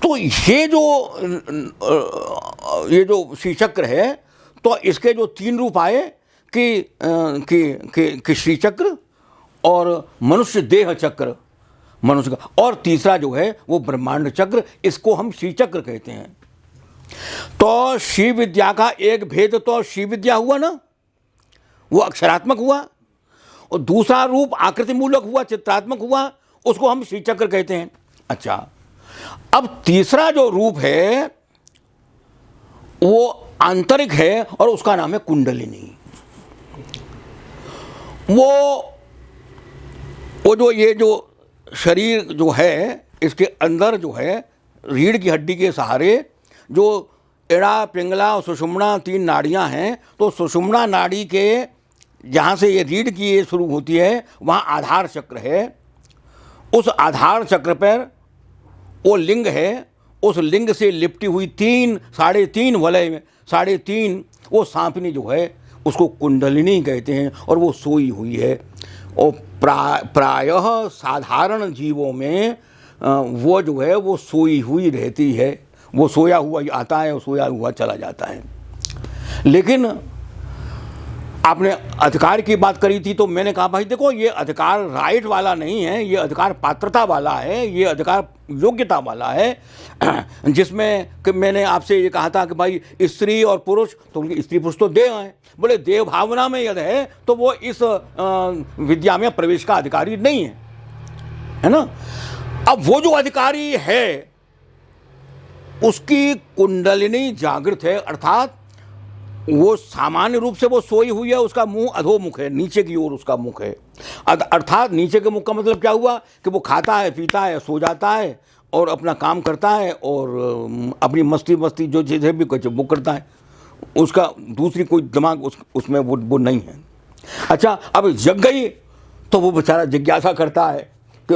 तो ये जो श्री चक्र है, तो इसके जो 3 रूप आए कि श्री चक्र और मनुष्य देह चक्र, मनुष्य का, और तीसरा जो है वो ब्रह्मांड चक्र, इसको हम श्री चक्र कहते हैं। तो श्री विद्या का एक भेद तो श्री विद्या हुआ ना, वो अक्षरात्मक हुआ, और दूसरा रूप आकृति मूलक हुआ, चित्रात्मक हुआ, उसको हम श्री चक्र कहते हैं। अच्छा, अब तीसरा जो रूप है वो आंतरिक है और उसका नाम है कुंडलिनी। वो जो ये जो शरीर जो है, इसके अंदर जो है रीढ़ की हड्डी के सहारे जो एड़ा, पिंगला और सुषुम्ना 3 नाड़ियां हैं, तो सुषुम्ना नाड़ी के जहाँ से ये रीढ़ की ये शुरू होती है, वहाँ आधार चक्र है। उस आधार चक्र पर वो लिंग है, उस लिंग से लिपटी हुई 3.5 वलय में 3.5 वो सांपनी जो है उसको कुंडलिनी कहते हैं, और वो सोई हुई है। और प्रायः साधारण जीवों में वो जो है वो सोई हुई रहती है, वो सोया हुआ आता है और सोया हुआ चला जाता है। लेकिन आपने अधिकार की बात करी थी, तो मैंने कहा भाई देखो, ये अधिकार राइट वाला नहीं है, ये अधिकार पात्रता वाला है, ये अधिकार योग्यता वाला है, जिसमें कि मैंने आपसे ये कहा था कि भाई स्त्री और पुरुष, तो स्त्री पुरुष तो देव हैं, बोले देव भावना में यदि है तो वो इस विद्या में प्रवेश का अधिकारी नहीं है ना। अब वो जो अधिकारी है उसकी कुंडलिनी जागृत है, अर्थात वो सामान्य रूप से वो सोई हुई है, उसका मुंह अधोमुख है, नीचे की ओर उसका मुख है। अर्थात नीचे के मुख का मतलब क्या हुआ कि वो खाता है, पीता है, सो जाता है और अपना काम करता है और अपनी मस्ती जो चीज़ें भी कुछ वो करता है, उसका दूसरी कोई दिमाग उसमें वो नहीं है। अच्छा, अब जग गई तो वो बेचारा जिज्ञासा करता है कि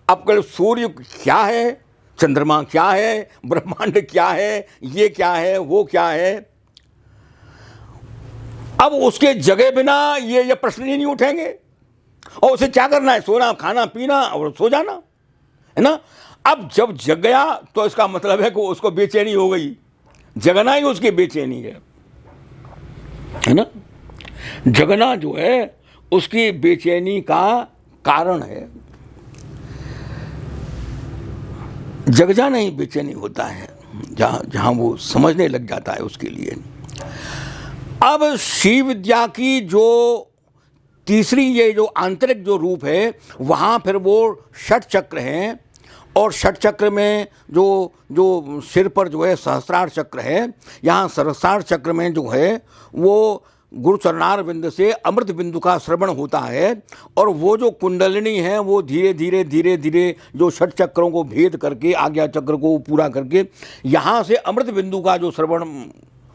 अब कल सूर्य क्या है, चंद्रमा क्या है, ब्रह्मांड क्या है, ये क्या है, वो क्या है। अब उसके जगह बिना ये प्रश्न ही नहीं उठेंगे, और उसे क्या करना है, सोना, खाना, पीना और सो जाना, है ना। अब जब जग गया तो इसका मतलब है कि उसको बेचैनी हो गई, जगना ही उसकी बेचैनी है ना। जगना जो है उसकी बेचैनी का कारण है, जग जाना ही बेचैनी होता है, जहाँ वो समझने लग जाता है उसके लिए। अब श्री विद्या की जो तीसरी ये जो आंतरिक जो रूप है, वहाँ फिर वो षट चक्र हैं, और षट चक्र में जो सिर पर जो है सहस्रार चक्र है, यहाँ सहस्रार चक्र में जो है वो गुरु चरणार बिंदु से अमृत बिंदु का श्रवण होता है, और वो जो कुंडलिनी है वो धीरे धीरे जो षट चक्रों को भेद करके, आज्ञा चक्र को पूरा करके, यहाँ से अमृत बिंदु का जो श्रवण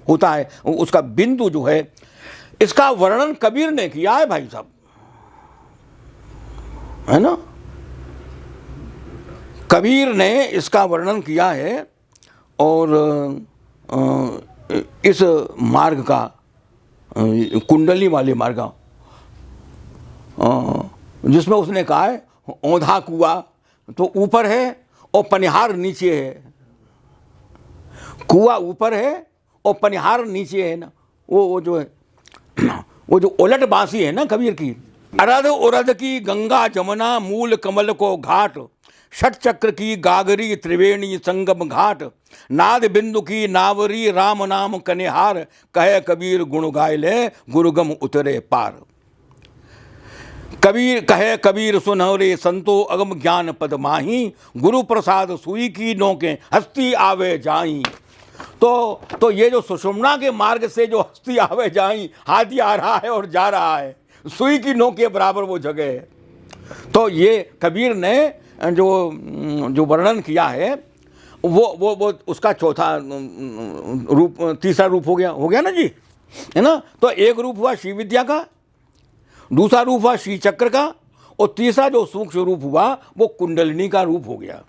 होता है, उसका बिंदु जो है, इसका वर्णन कबीर ने किया है भाई साहब, है ना। कबीर ने इसका वर्णन किया है, और इस मार्ग का, कुंडली वाले मार्ग का, जिसमें उसने कहा है औंधा कुआ तो ऊपर है और पनिहार नीचे है, कुआ ऊपर है और पनिहार नीचे है ना। वो जो है वो जो उलट बांसी है ना कबीर की, अरद उरद की गंगा जमुना मूल कमल को घाट, षट चक्र की गागरी त्रिवेणी संगम घाट, नाद बिंदु की नावरी राम नाम कनिहार, कहे कबीर गुण गाय ले गुरुगम उतरे पार। कबीर कहे कबीर सुनहरे संतो अगम ज्ञान पद माही, गुरु प्रसाद सुई की नोके हस्ती आवे जाई। तो ये जो सुषुम्ना के मार्ग से जो हस्ती आवे जाई, हाथी आ रहा है और जा रहा है, सुई की नोक के बराबर वो जगह है। तो ये कबीर ने जो वर्णन किया है वो उसका चौथा रूप, तीसरा रूप हो गया ना जी, है ना। तो एक रूप हुआ श्री विद्या का, दूसरा रूप हुआ श्री चक्र का, और तीसरा जो सूक्ष्म रूप हुआ वो कुंडलिनी का रूप हो गया।